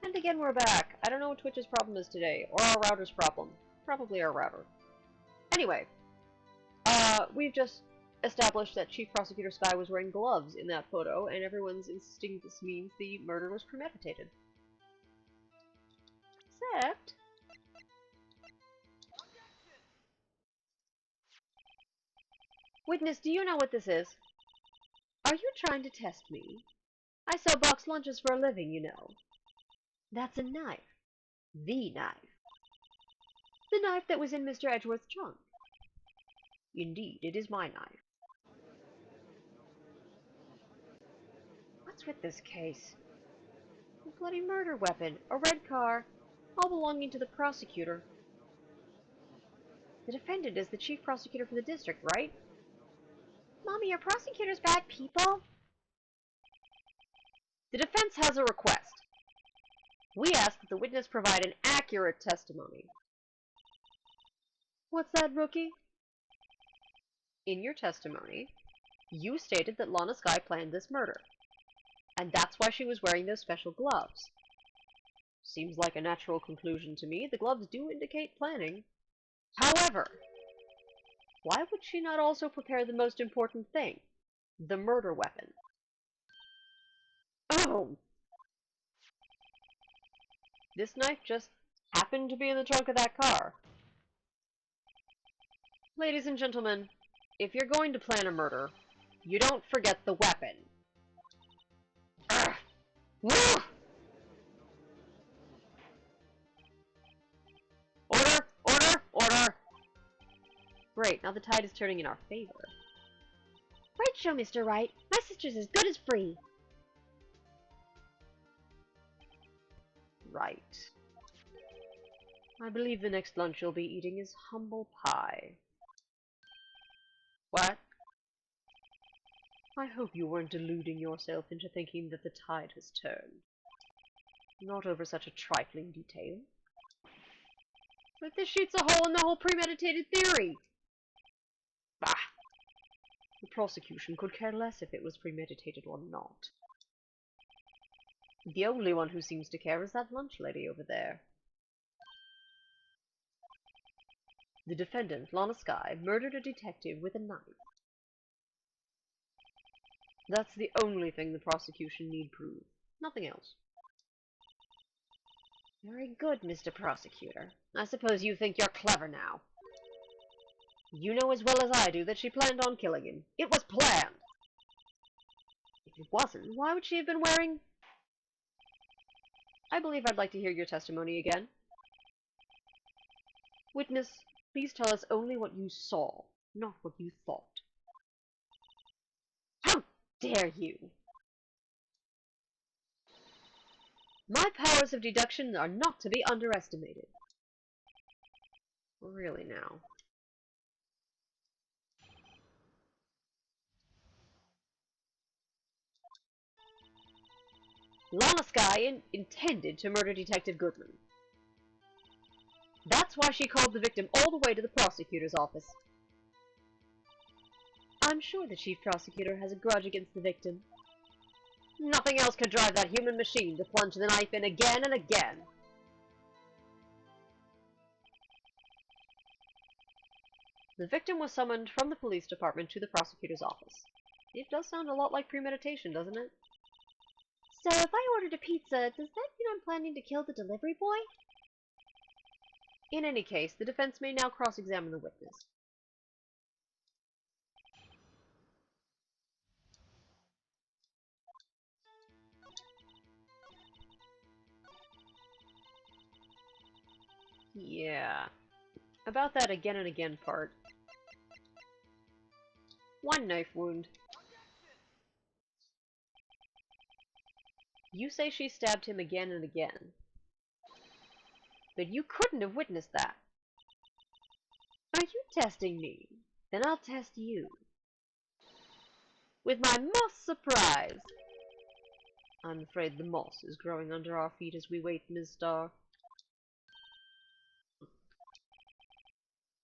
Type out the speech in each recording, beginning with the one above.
And again, we're back. I don't know what Twitch's problem is today, or our router's problem. Probably our router. Anyway, we've just established that Chief Prosecutor Skye was wearing gloves in that photo, and everyone's insisting this means the murder was premeditated. Except... Witness, do you know what this is? Are you trying to test me? I sell box lunches for a living, you know. That's a knife. The knife. The knife that was in Mr. Edgeworth's trunk. Indeed, it is my knife. What's with this case? A bloody murder weapon, a red car, all belonging to the prosecutor. The defendant is the chief prosecutor for the district, right? Mommy, are prosecutors bad people? The defense has a request. We ask that the witness provide an accurate testimony. What's that, rookie? In your testimony, you stated that Lana Skye planned this murder, and that's why she was wearing those special gloves. Seems like a natural conclusion to me. The gloves do indicate planning. However, why would she not also prepare the most important thing? The murder weapon. Oh! This knife just happened to be in the trunk of that car. Ladies and gentlemen, if you're going to plan a murder, you don't forget the weapon. Order! Order! Order! Great, now the tide is turning in our favor. Right show, Mr. Wright. My sister's as good as free. Right. I believe the next lunch you'll be eating is humble pie. What? I hope you weren't deluding yourself into thinking that the tide has turned. Not over such a trifling detail. But this shoots a hole in the whole premeditated theory! Bah! The prosecution could care less if it was premeditated or not. The only one who seems to care is that lunch lady over there. The defendant, Lana Skye, murdered a detective with a knife. That's the only thing the prosecution need prove. Nothing else. Very good, Mr. Prosecutor. I suppose you think you're clever now. You know as well as I do that she planned on killing him. It was planned! If it wasn't, why would she have been wearing... I believe I'd like to hear your testimony again. Witness, please tell us only what you saw, not what you thought. How dare you! My powers of deduction are not to be underestimated. Really now. Lana Skye intended to murder Detective Goodman. That's why she called the victim all the way to the prosecutor's office. I'm sure the chief prosecutor has a grudge against the victim. Nothing else could drive that human machine to plunge the knife in again and again. The victim was summoned from the police department to the prosecutor's office. It does sound a lot like premeditation, doesn't it? So if I ordered a pizza, does that mean I'm planning to kill the delivery boy? In any case, the defense may now cross-examine the witness. Yeah. About that again and again part. One knife wound. You say she stabbed him again and again. But you couldn't have witnessed that. Are you testing me? Then I'll test you. With my moss surprise! I'm afraid the moss is growing under our feet as we wait, Ms. Starr.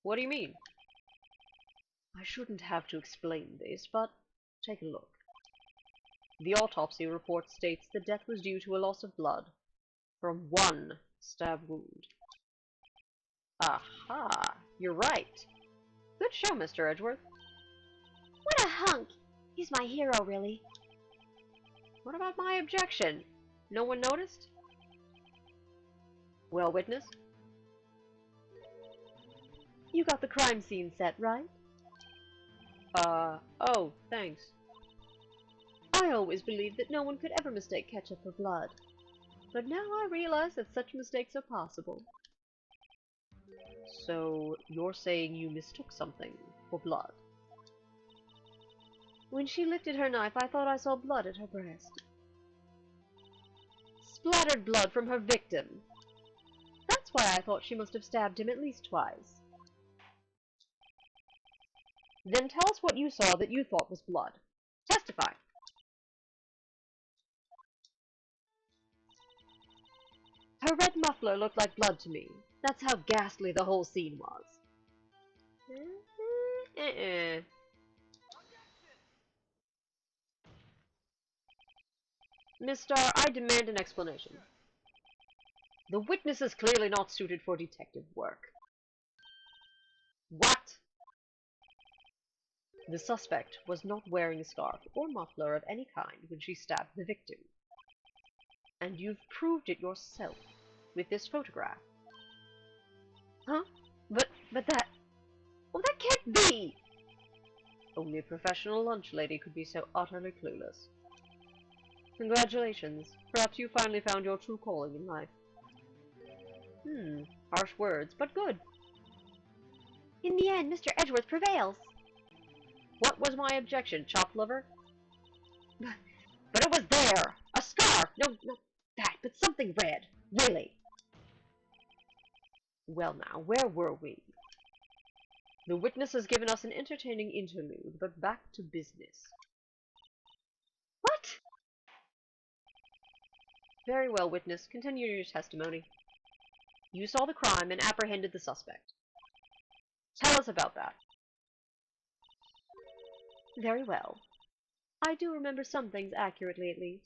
What do you mean? I shouldn't have to explain this, but take a look. The autopsy report states the death was due to a loss of blood from one stab wound. Aha, you're right. Good show, Mr. Edgeworth. What a hunk! He's my hero, really. What about my objection? No one noticed? Well, witness? You got the crime scene set, right? Oh, thanks. I always believed that no one could ever mistake ketchup for blood. But now I realize that such mistakes are possible. So, you're saying you mistook something for blood? When she lifted her knife, I thought I saw blood at her breast. Splattered blood from her victim. That's why I thought she must have stabbed him at least twice. Then tell us what you saw that you thought was blood. Testify. Her red muffler looked like blood to me. That's how ghastly the whole scene was. Miss Starr, I demand an explanation. The witness is clearly not suited for detective work. What? The suspect was not wearing a scarf or muffler of any kind when she stabbed the victim. And you've proved it yourself with this photograph. Huh? But that... Well, that can't be! Only a professional lunch lady could be so utterly clueless. Congratulations. Perhaps you finally found your true calling in life. Harsh words, but good. In the end, Mr. Edgeworth prevails. What was my objection, chopped liver? But it was there! A scarf! No, not that, but something red. Really. Well now, where were we? The witness has given us an entertaining interlude, but back to business. What? Very well, witness. Continue your testimony. You saw the crime and apprehended the suspect. Tell us about that. Very well. I do remember some things accurately, at least.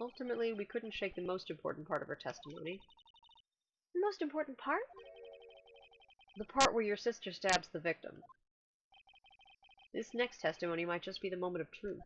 Ultimately, we couldn't shake the most important part of her testimony. The most important part? The part where your sister stabs the victim. This next testimony might just be the moment of truth.